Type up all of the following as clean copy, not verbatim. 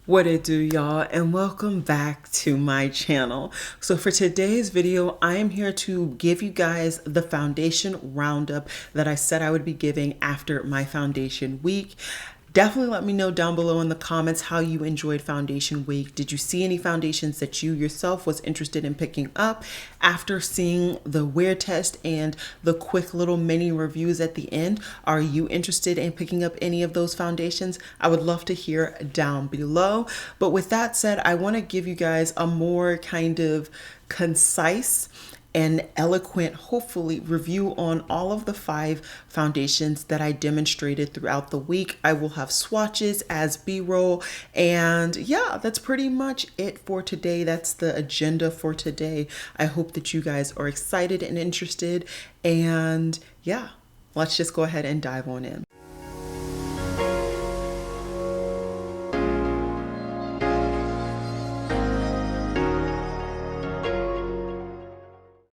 What it do, y'all, and welcome back to my channel. So for today's video, I am here to give you guys the foundation roundup that I said I would be giving after my foundation week. Definitely let me know down below in the comments how you enjoyed foundation week. Did you see any foundations that you yourself was interested in picking up after seeing the wear test and the quick little mini reviews at the end? Are you interested in picking up any of those foundations? I would love to hear down below. But with that said, I want to give you guys a more kind of concise and eloquent, hopefully, review on all of the 5 foundations that I demonstrated throughout the week. I will have swatches as B-roll, and yeah, that's pretty much it for today. That's the agenda for today. I hope that you guys are excited and interested, and yeah, let's just go ahead and dive on in.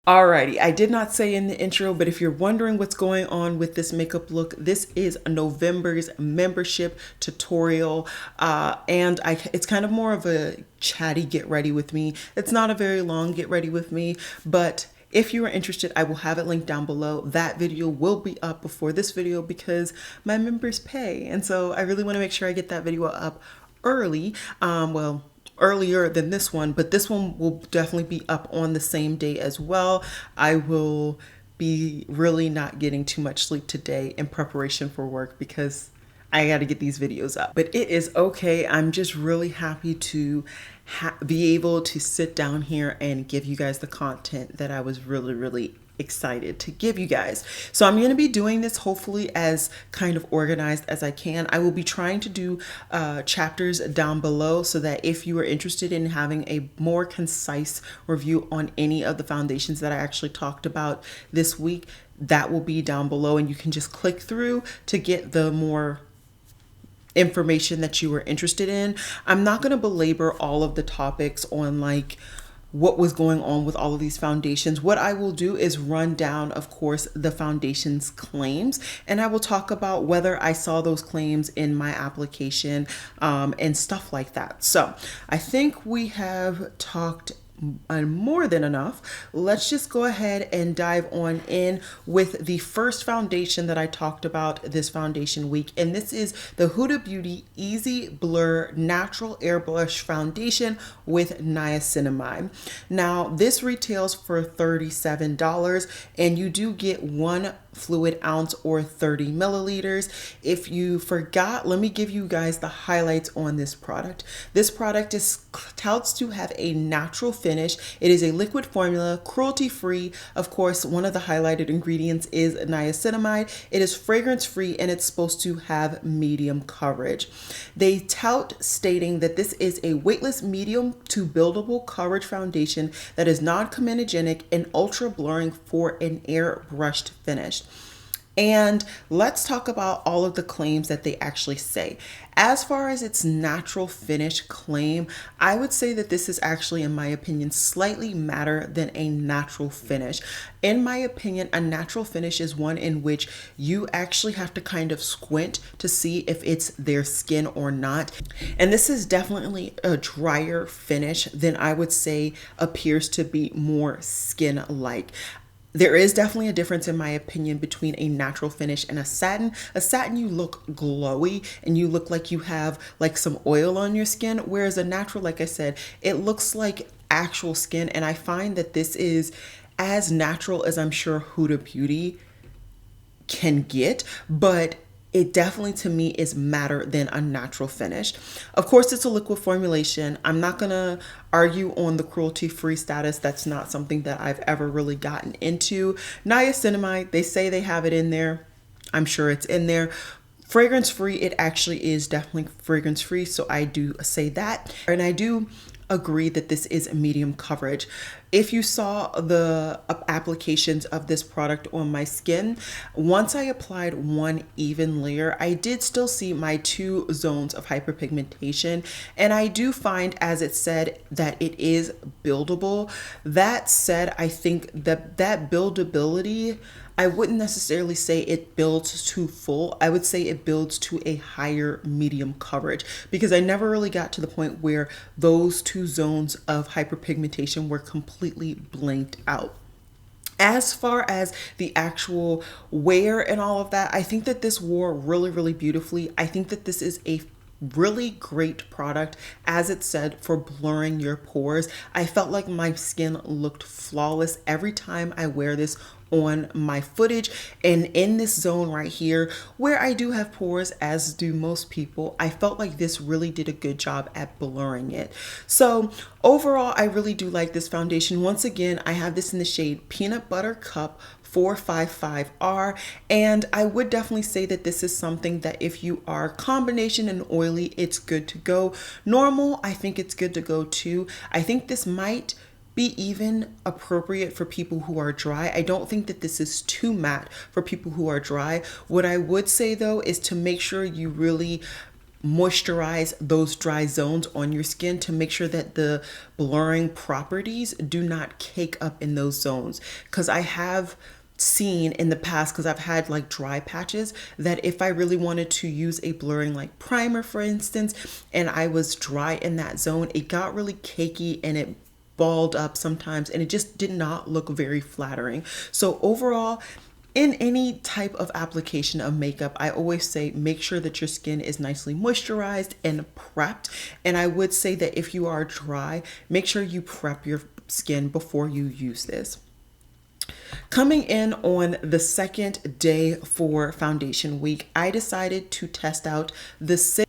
Alrighty, I did not say in the intro, but if you're wondering what's going on with this makeup look, this is November's membership tutorial, and it's kind of more of a chatty get ready with me. It's not a very long get ready with me, but if you are interested, I will have it linked down below. That video will be up before this video because my members pay, and so I really want to make sure I get that video up early. Earlier than this one, but this one will definitely be up on the same day as well. I will be really not getting too much sleep today in preparation for work because I got to get these videos up. But it is okay. I'm just really happy to be able to sit down here and give you guys the content that I was really excited to give you guys. So I'm going to be doing this hopefully as kind of organized as I can. I will be trying to do chapters down below so that if you are interested in having a more concise review on any of the foundations that I actually talked about this week, that will be down below and you can just click through to get the more information that you were interested in. I'm not going to belabor all of the topics on like what was going on with all of these foundations. What I will do is run down, of course, the foundation's claims, and I will talk about whether I saw those claims in my application and stuff like that. So I think we have talked more than enough. Let's just go ahead and dive on in with the first foundation that I talked about this foundation week, and this is the Huda Beauty Easy Blur Natural Airbrush Foundation with niacinamide. Now this retails for $37 and you do get 1 fluid ounce or 30 milliliters. If you forgot, let me give you guys the highlights on this product. This product touts to have a natural finish. It is a liquid formula, cruelty free. Of course, one of the highlighted ingredients is niacinamide. It is fragrance free and it's supposed to have medium coverage. They tout stating that this is a weightless medium to buildable coverage foundation that is non-comedogenic and ultra blurring for an airbrushed finish. And let's talk about all of the claims that they actually say. As far as its natural finish claim, I would say that this is actually, in my opinion, slightly madder than a natural finish. In my opinion, a natural finish is one in which you actually have to kind of squint to see if it's their skin or not. And this is definitely a drier finish than I would say appears to be more skin-like. There is definitely a difference, in my opinion, between a natural finish and a satin. A satin, you look glowy and you look like you have like some oil on your skin, whereas a natural, like I said, it looks like actual skin. And I find that this is as natural as I'm sure Huda Beauty can get, but it definitely to me is madder than a natural finish. Of course, it's a liquid formulation. I'm not gonna argue on the cruelty-free status. That's not something that I've ever really gotten into. Niacinamide, they say they have it in there. I'm sure it's in there. Fragrance free, it actually is definitely fragrance free, so I do say that. And I do agree that this is a medium coverage. If you saw the applications of this product on my skin, once I applied one even layer, I did still see my 2 zones of hyperpigmentation, and I do find, as it said, that it is buildable. That said, I think that buildability I wouldn't necessarily say it builds to full. I would say it builds to a higher medium coverage, because I never really got to the point where those two zones of hyperpigmentation were completely blanked out. As far as the actual wear and all of that, I think that this wore really, really beautifully. I think that this is a really great product, as it said, for blurring your pores. I felt like my skin looked flawless every time I wear this on my footage. And in this zone right here, where I do have pores, as do most people, I felt like this really did a good job at blurring it. So overall, I really do like this foundation. Once again, I have this in the shade Peanut Butter Cup 455R, and I would definitely say that this is something that if you are combination and oily, it's good to go. Normal, I think it's good to go too. I think this might be even appropriate for people who are dry. I don't think that this is too matte for people who are dry. What I would say though is to make sure you really moisturize those dry zones on your skin to make sure that the blurring properties do not cake up in those zones. Because I have seen in the past, because I've had like dry patches, that if I really wanted to use a blurring like primer, for instance, and I was dry in that zone, it got really cakey and it balled up sometimes, and it just did not look very flattering. So overall, in any type of application of makeup, I always say make sure that your skin is nicely moisturized and prepped. And I would say that if you are dry, make sure you prep your skin before you use this. Coming in on the second day for foundation week, I decided to test out the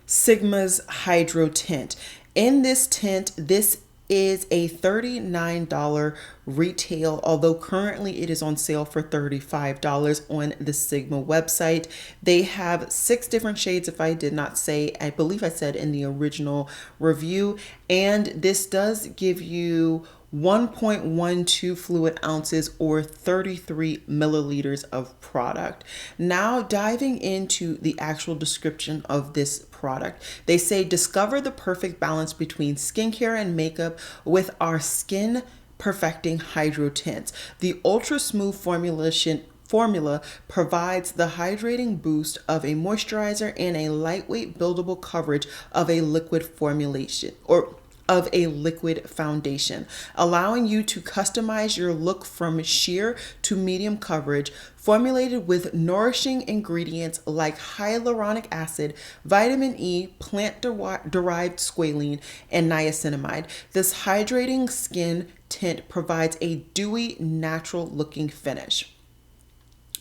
Sigma's Hydro Tint. In this tint, this is a $39 retail, although currently it is on sale for $35 on the Sigma website. They have 6 different shades, if I did not say, I believe I said in the original review, and this does give you 1.12 fluid ounces or 33 milliliters of product. Now diving into the actual description of this product, they say discover the perfect balance between skincare and makeup with our skin perfecting hydro tints. The ultra smooth formula provides the hydrating boost of a moisturizer and a lightweight buildable coverage of a liquid formulation or of a liquid foundation, allowing you to customize your look from sheer to medium coverage, formulated with nourishing ingredients like hyaluronic acid, vitamin E, plant-derived squalene, and niacinamide. This hydrating skin tint provides a dewy, natural-looking finish.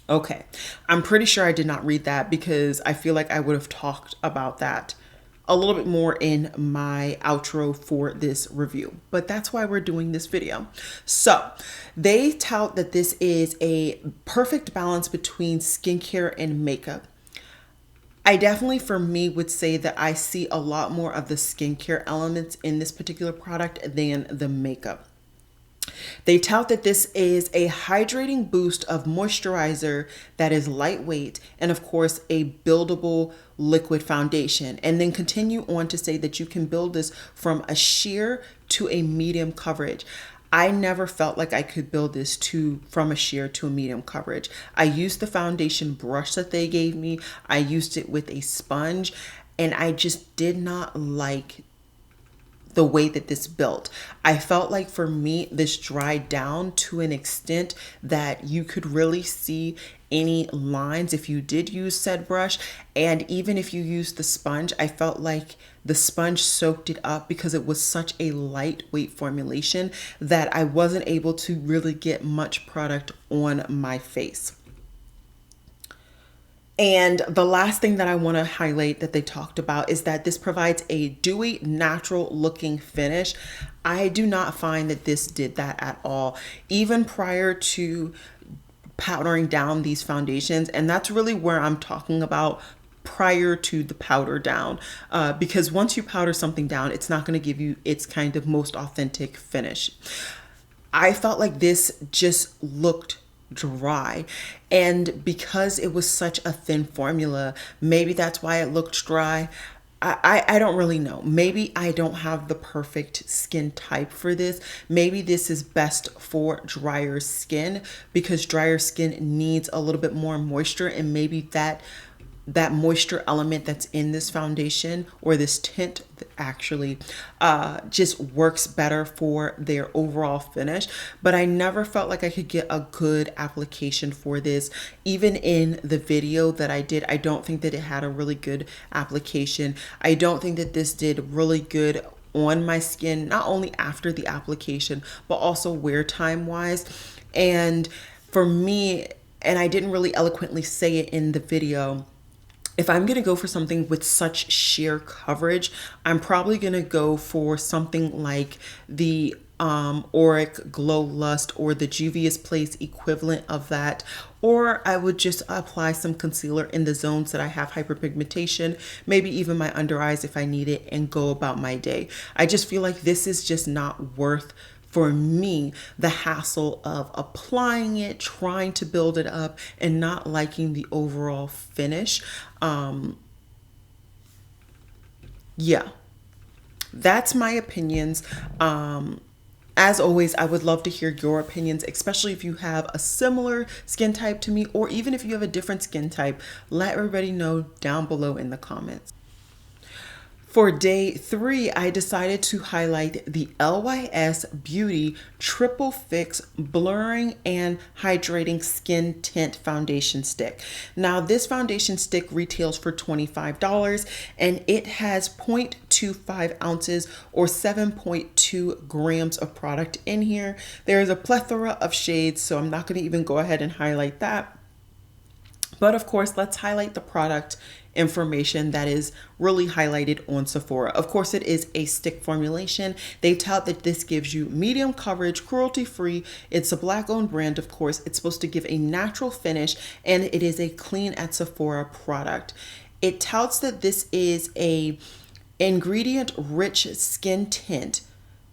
Okay, I'm pretty sure I did not read that because I feel like I would have talked about that a little bit more in my outro for this review, but that's why we're doing this video. So they tout that this is a perfect balance between skincare and makeup. I definitely, for me, would say that I see a lot more of the skincare elements in this particular product than the makeup. They tout that this is a hydrating boost of moisturizer that is lightweight and of course a buildable liquid foundation, and then continue on to say that you can build this from a sheer to a medium coverage. I never felt like I could build this from a sheer to a medium coverage. I used the foundation brush that they gave me. I used it with a sponge, and I just did not like the way that this built. I felt like for me, this dried down to an extent that you could really see any lines if you did use said brush. And even if you used the sponge, I felt like the sponge soaked it up because it was such a lightweight formulation that I wasn't able to really get much product on my face. And the last thing that I want to highlight that they talked about is that this provides a dewy, natural looking finish. I do not find that this did that at all, even prior to powdering down these foundations. And that's really where I'm talking about prior to the powder down, because once you powder something down, it's not going to give you its kind of most authentic finish. I felt like this just looked dry, and because it was such a thin formula, maybe that's why it looked dry. I don't really know. Maybe I don't have the perfect skin type for this. Maybe this is best for drier skin because drier skin needs a little bit more moisture, and maybe that moisture element that's in this foundation or this tint actually just works better for their overall finish. But I never felt like I could get a good application for this. Even in the video that I did, I don't think that it had a really good application. I don't think that this did really good on my skin, not only after the application, but also wear time wise. And for me, and I didn't really eloquently say it in the video, if I'm going to go for something with such sheer coverage, I'm probably going to go for something like the Auric Glow Lust or the Juvia's Place equivalent of that. Or I would just apply some concealer in the zones that I have hyperpigmentation, maybe even my under eyes if I need it, and go about my day. I just feel like this is just not worth, for me, the hassle of applying it, trying to build it up, and not liking the overall finish. Yeah, that's my opinions. As always, I would love to hear your opinions, especially if you have a similar skin type to me, or even if you have a different skin type. Let everybody know down below in the comments. For day 3, I decided to highlight the LYS Beauty Triple Fix Blurring and Hydrating Skin Tint Foundation Stick. Now, this foundation stick retails for $25 and it has 0.25 ounces or 7.2 grams of product in here. There is a plethora of shades, so I'm not going to even go ahead and highlight that. But of course, let's highlight the product information that is really highlighted on Sephora. Of course, it is a stick formulation. They tout that this gives you medium coverage, cruelty-free. It's a Black-owned brand, of course. It's supposed to give a natural finish, and it is a clean at Sephora product. It touts that this is a ingredient-rich skin tint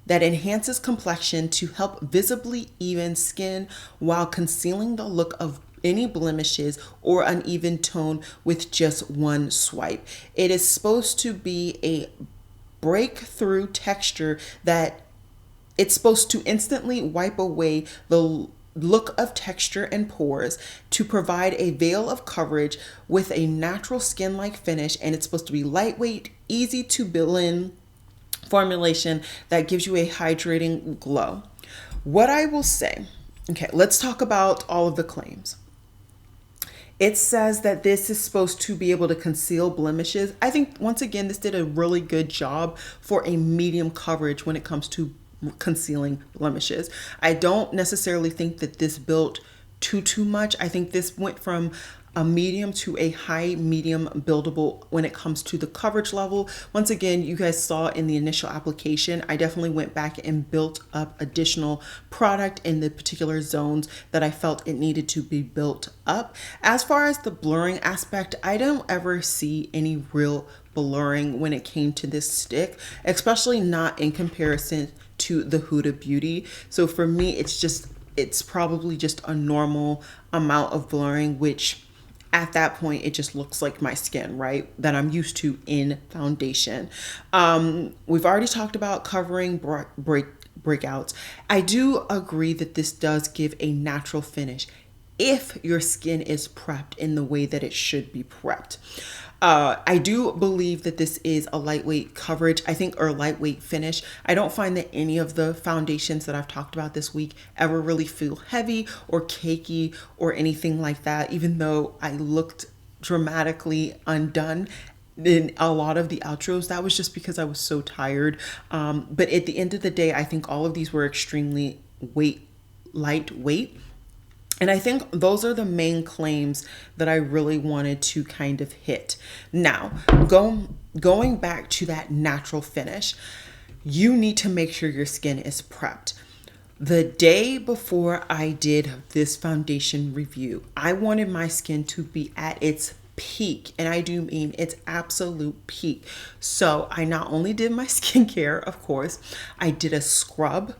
that enhances complexion to help visibly even skin while concealing the look of any blemishes or uneven tone with just one swipe. It is supposed to be a breakthrough texture that it's supposed to instantly wipe away the look of texture and pores to provide a veil of coverage with a natural skin-like finish, and it's supposed to be lightweight, easy to blend formulation that gives you a hydrating glow. What I will say, okay, let's talk about all of the claims. It says that this is supposed to be able to conceal blemishes. I think, once again, this did a really good job for a medium coverage when it comes to concealing blemishes. I don't necessarily think that this built too much. I think this went from a medium to a high medium buildable when it comes to the coverage level. Once again, you guys saw in the initial application, I definitely went back and built up additional product in the particular zones that I felt it needed to be built up. As far as the blurring aspect, I don't ever see any real blurring when it came to this stick, especially not in comparison to the Huda Beauty. So for me, it's probably just a normal amount of blurring, which at that point, it just looks like my skin, right? That I'm used to in foundation. We've already talked about covering breakouts. I do agree that this does give a natural finish if your skin is prepped in the way that it should be prepped. I do believe that this is a lightweight coverage, I think, or lightweight finish. I don't find that any of the foundations that I've talked about this week ever really feel heavy or cakey or anything like that, even though I looked dramatically undone in a lot of the outros. That was just because I was so tired. But at the end of the day, I think all of these were extremely lightweight. And I think those are the main claims that I really wanted to kind of hit. Now, going back to that natural finish, you need to make sure your skin is prepped. The day before I did this foundation review, I wanted my skin to be at its peak, and I do mean its absolute peak. So I not only did my skincare, of course, I did a scrub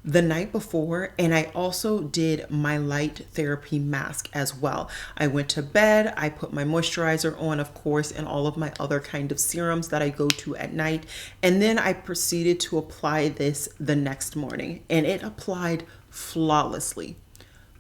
the night before, and I also did my light therapy mask as well. I went to bed, I put my moisturizer on, of course, and all of my other kind of serums that I go to at night, and then I proceeded to apply this the next morning, and it applied flawlessly.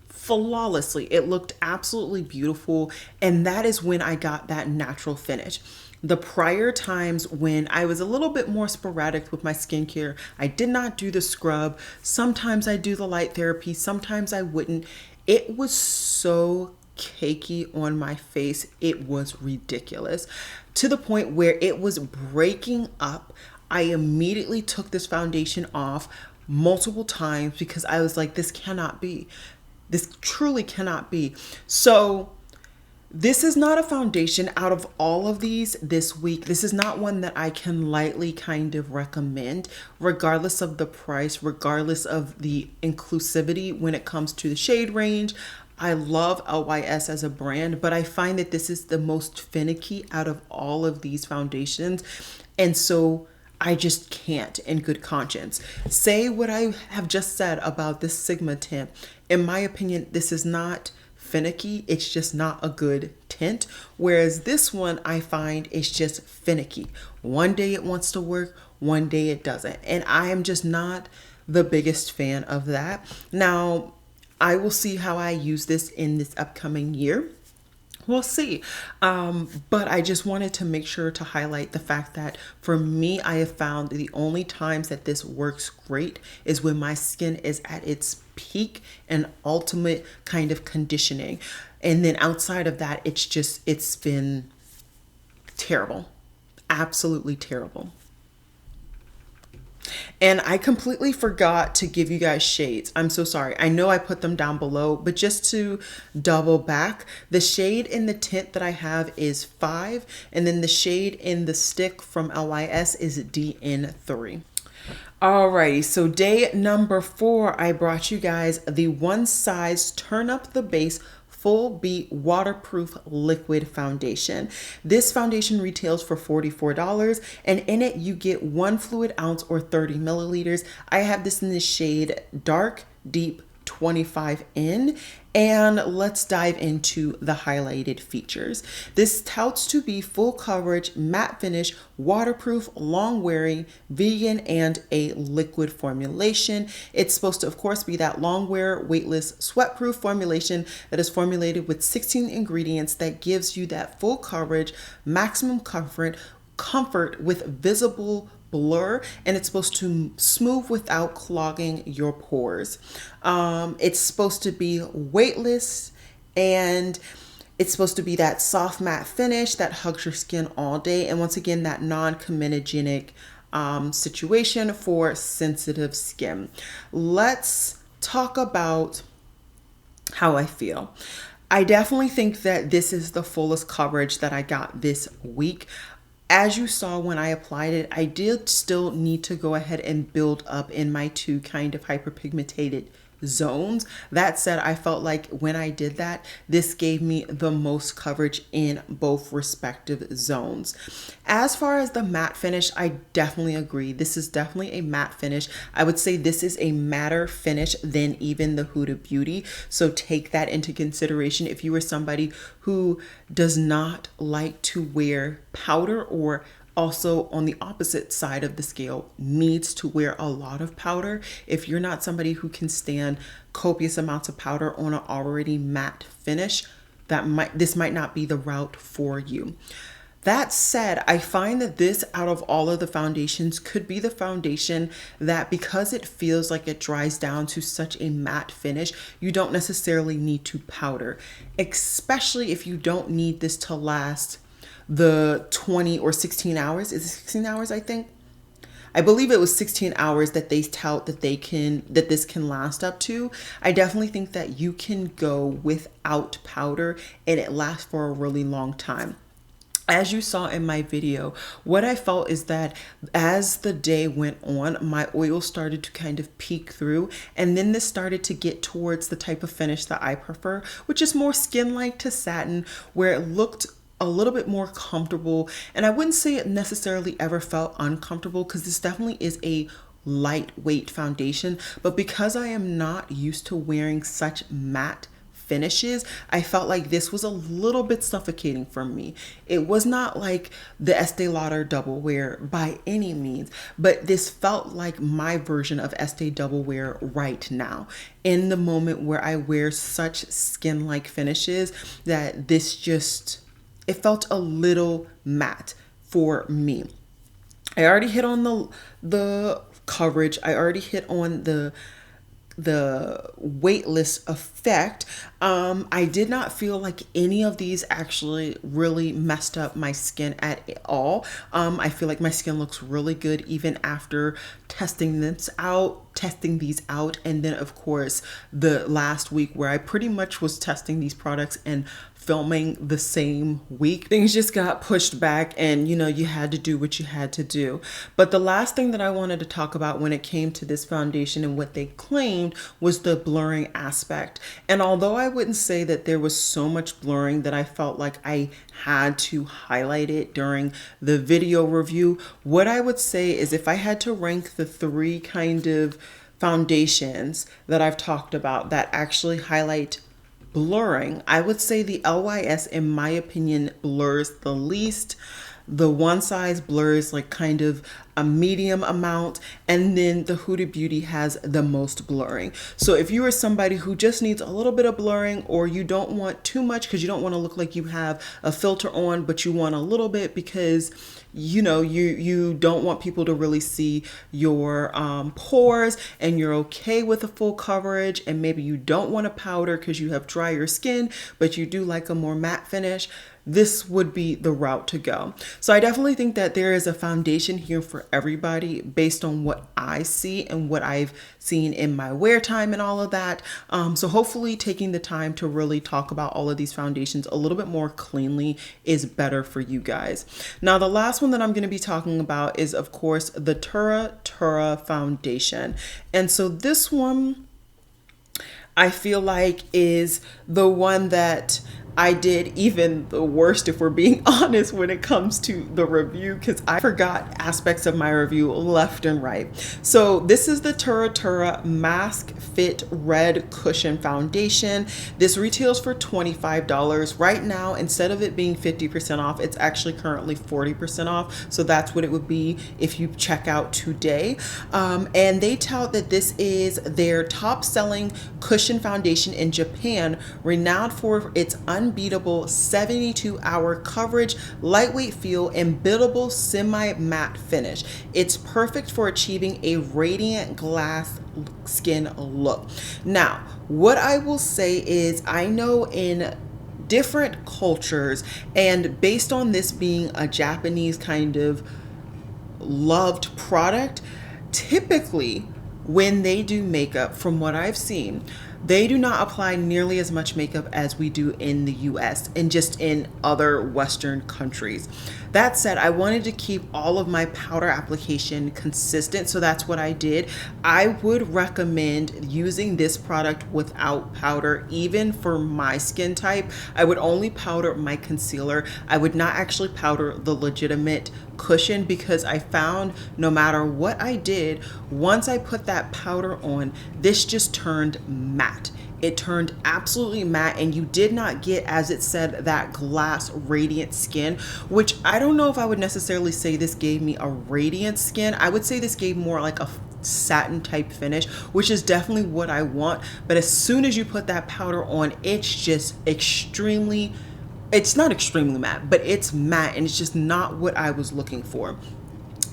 Flawlessly. It looked absolutely beautiful, and that is when I got that natural finish. The prior times when I was a little bit more sporadic with my skincare, I did not do the scrub. Sometimes I do the light therapy, sometimes I wouldn't. It was so cakey on my face. It was ridiculous to the point where it was breaking up. I immediately took this foundation off multiple times because I was like, this cannot be. This truly cannot be. So this is not a foundation out of all of these this week. This is not one that I can lightly kind of recommend, regardless of the price, regardless of the inclusivity when it comes to the shade range. I love LYS as a brand, but I find that this is the most finicky out of all of these foundations. And so I just can't in good conscience say what I have just said about this Sigma tint. In my opinion, this is not finicky, it's just not a good tint. Whereas this one I find is just finicky. One day it wants to work, one day it doesn't. And I am just not the biggest fan of that. Now, I will see how I use this in this upcoming year. We'll see. But I just wanted to make sure to highlight the fact that for me, I have found the only times that this works great is when my skin is at its peak and ultimate kind of conditioning. And then outside of that, it's been terrible. Absolutely terrible. And I completely forgot to give you guys shades. I'm so sorry. I know I put them down below, but just to double back, the shade in the tint that I have is 5, and then the shade in the stick from LYS is DN3. Alrighty, so day number 4, I brought you guys the One Size Turn Up the Base Full Beat Waterproof Liquid Foundation. This foundation retails for $44, and in it you get 1 fluid ounce or 30 milliliters. I have this in the shade Dark Deep 25N, and let's dive into the highlighted features. This touts to be full coverage, matte finish, waterproof, long wearing, vegan, and a liquid formulation. It's supposed to, of course, be that long wear, weightless, sweat-proof formulation that is formulated with 16 ingredients that gives you that full coverage, maximum comfort with visible blur, and it's supposed to smooth without clogging your pores. It's supposed to be weightless, and it's supposed to be that soft matte finish that hugs your skin all day, and once again that non-comedogenic situation for sensitive skin. Let's talk about how I feel. I definitely think that this is the fullest coverage that I got this week. As you saw when I applied it, I did still need to go ahead and build up in my 2 kind of hyperpigmented zones. That said, I felt like when I did that, this gave me the most coverage in both respective zones. As far as the matte finish, I definitely agree. This is definitely a matte finish. I would say this is a matter finish than even the Huda Beauty. So take that into consideration if you are somebody who does not like to wear powder, or also on the opposite side of the scale needs to wear a lot of powder. If you're not somebody who can stand copious amounts of powder on an already matte finish, this might not be the route for you. That said, I find that this, out of all of the foundations, could be the foundation that, because it feels like it dries down to such a matte finish, you don't necessarily need to powder, especially if you don't need this to last the 20 or 16 hours. Is it 16 hours? I think. I believe it was 16 hours that they tout that this can last up to. I definitely think that you can go without powder and it lasts for a really long time. As you saw in my video, what I felt is that as the day went on, my oil started to kind of peek through, and then this started to get towards the type of finish that I prefer, which is more skin-like to satin, where it looked a little bit more comfortable. And I wouldn't say it necessarily ever felt uncomfortable, because this definitely is a lightweight foundation, but because I am not used to wearing such matte finishes, I felt like this was a little bit suffocating for me. It was not like the Estee Lauder Double Wear by any means, but this felt like my version of Estee Double Wear right now, in the moment where I wear such skin-like finishes, that this just, it felt a little matte for me. I already hit on the coverage. I already hit on the weightless effect. I did not feel like any of these actually really messed up my skin at all. I feel like my skin looks really good even after testing these out. And then of course the last week where I pretty much was testing these products and filming the same week, things just got pushed back, and you had to do what you had to do. But the last thing that I wanted to talk about when it came to this foundation and what they claimed was the blurring aspect. And although I wouldn't say that there was so much blurring that I felt like I had to highlight it during the video review, what I would say is, if I had to rank the three kind of foundations that I've talked about that actually highlight blurring, I would say the LYS, in my opinion, blurs the least. The One Size blurs like kind of a medium amount, and then the Huda Beauty has the most blurring. So if you are somebody who just needs a little bit of blurring, or you don't want too much because you don't want to look like you have a filter on, but you want a little bit because you don't want people to really see your pores, and you're okay with a full coverage, and maybe you don't want to powder because you have drier skin, but you do like a more matte finish, this would be the route to go. So I definitely think that there is a foundation here for everybody based on what I see and what I've seen in my wear time and all of that. So hopefully taking the time to really talk about all of these foundations a little bit more cleanly is better for you guys. Now, the last one that I'm going to be talking about is, of course, the Tir Tir foundation. And so this one, I feel like, is the one that I did even the worst, if we're being honest, when it comes to the review, because I forgot aspects of my review left and right. So this is the Tir Tir Mask Fit Red Cushion Foundation. This retails for $25. Right now, instead of it being 50% off, it's actually currently 40% off. So that's what it would be if you check out today. And they tout that this is their top selling cushion foundation in Japan, renowned for its unbeatable 72-hour coverage, lightweight feel, and buildable semi-matte finish. It's perfect for achieving a radiant glass skin look. Now, what I will say is, I know in different cultures, and based on this being a Japanese kind of loved product, typically when they do makeup, from what I've seen, they do not apply nearly as much makeup as we do in the US and just in other Western countries. That said, I wanted to keep all of my powder application consistent, so that's what I did. I would recommend using this product without powder, even for my skin type. I would only powder my concealer. I would not actually powder the legitimate cushion, because I found no matter what I did, once I put that powder on, this just turned matte. It turned absolutely matte, and you did not get, as it said, that glass radiant skin, which I don't know if I would necessarily say this gave me a radiant skin. I would say this gave more like a satin type finish, which is definitely what I want. But as soon as you put that powder on, it's just extremely, it's not extremely matte, but it's matte, and it's just not what I was looking for.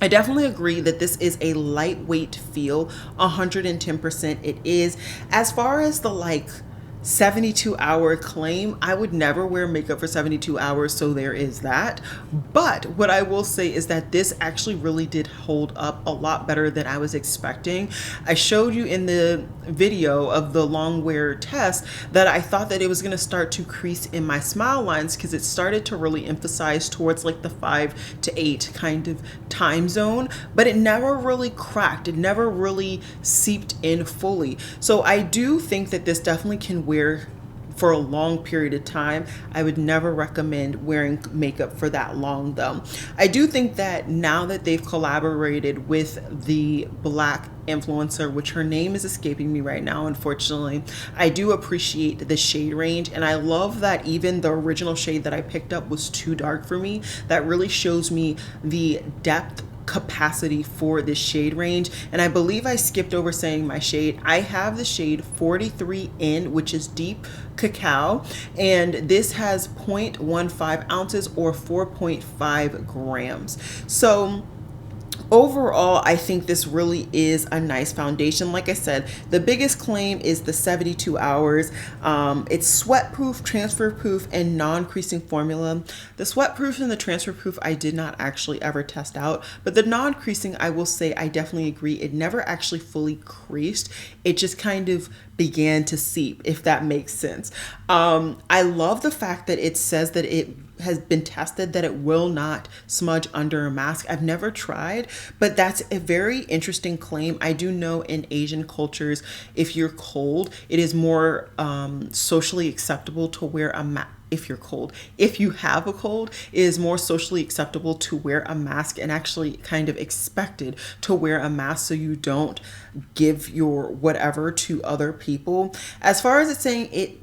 I definitely agree that this is a lightweight feel, 110% it is. As far as the 72-hour claim, I would never wear makeup for 72 hours, so there is that. But what I will say is that this actually really did hold up a lot better than I was expecting. I showed you in the video of the long wear test that I thought that it was going to start to crease in my smile lines, because it started to really emphasize towards like the 5 to 8 kind of time zone, but it never really cracked. It never really seeped in fully. So I do think that this definitely can wear for a long period of time. I would never recommend wearing makeup for that long though. I do think that now that they've collaborated with the Black influencer, which her name is escaping me right now, unfortunately, I do appreciate the shade range, and I love that even the original shade that I picked up was too dark for me. That really shows me the depth capacity for this shade range. And I believe I skipped over saying my shade. I have the shade 43N, which is deep cacao, and this has 0.15 ounces or 4.5 grams. So overall, I think this really is a nice foundation. Like I said, the biggest claim is the 72 hours. It's sweat proof, transfer proof, and non-creasing formula. The sweat proof and the transfer proof I did not actually ever test out, but the non-creasing, I will say I definitely agree. It never actually fully creased. It just kind of began to seep, if that makes sense. I love the fact that it says that it has been tested that it will not smudge under a mask. I've never tried, but that's a very interesting claim. I do know in Asian cultures, if you're cold, it is more socially acceptable to wear a mask. If you're cold, if you have a cold, it is more socially acceptable to wear a mask, and actually kind of expected to wear a mask so you don't give your whatever to other people. As far as it saying it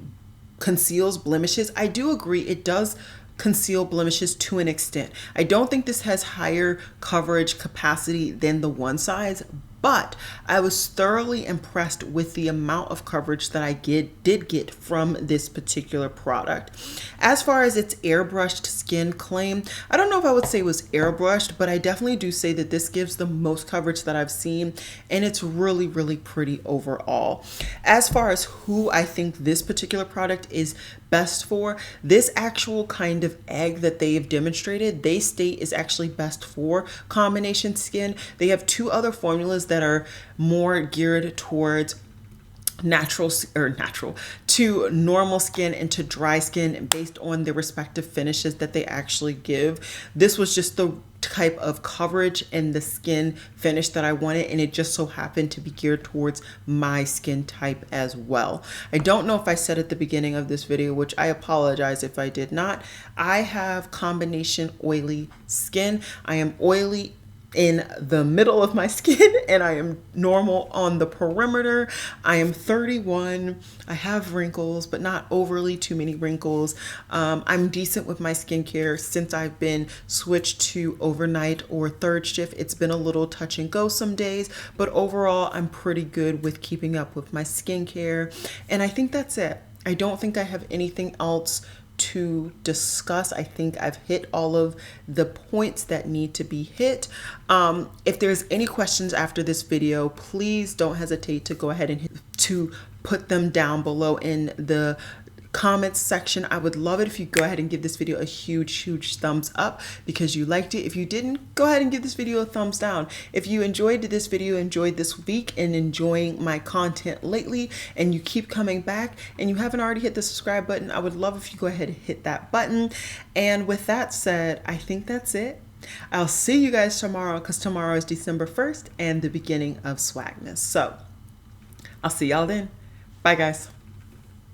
conceals blemishes, I do agree it does conceal blemishes to an extent. I don't think this has higher coverage capacity than the one size, but I was thoroughly impressed with the amount of coverage that I did get from this particular product. As far as its airbrushed skin claim, I don't know if I would say it was airbrushed, but I definitely do say that this gives the most coverage that I've seen, and it's really, really pretty overall. As far as who I think this particular product is best for, this actual kind of egg that they've demonstrated, they state is actually best for combination skin. They have two other formulas that are more geared towards natural to normal skin and to dry skin based on the respective finishes that they actually give. This was just the type of coverage and the skin finish that I wanted, and it just so happened to be geared towards my skin type as well. I don't know if I said at the beginning of this video, which I apologize if I did not, I have combination oily skin. I am oily in the middle of my skin and I am normal on the perimeter. I am 31. I have wrinkles, but not overly too many wrinkles. I'm decent with my skincare since I've been switched to overnight or third shift. It's been a little touch and go some days, but overall I'm pretty good with keeping up with my skincare. And I think that's it. I don't think I have anything else to discuss. I think I've hit all of the points that need to be hit. If there's any questions after this video, please don't hesitate to go ahead and put them down below in the comments section. I would love it if you go ahead and give this video a huge thumbs up because you liked it. If you didn't, go ahead and give this video a thumbs down. If you enjoyed this video, enjoyed this week, and enjoying my content lately, and you keep coming back and you haven't already hit the subscribe button, I would love if you go ahead and hit that button. And with that said, I think that's it. I'll see you guys tomorrow because tomorrow is December 1st and the beginning of Swagmas. So I'll see y'all then. Bye guys.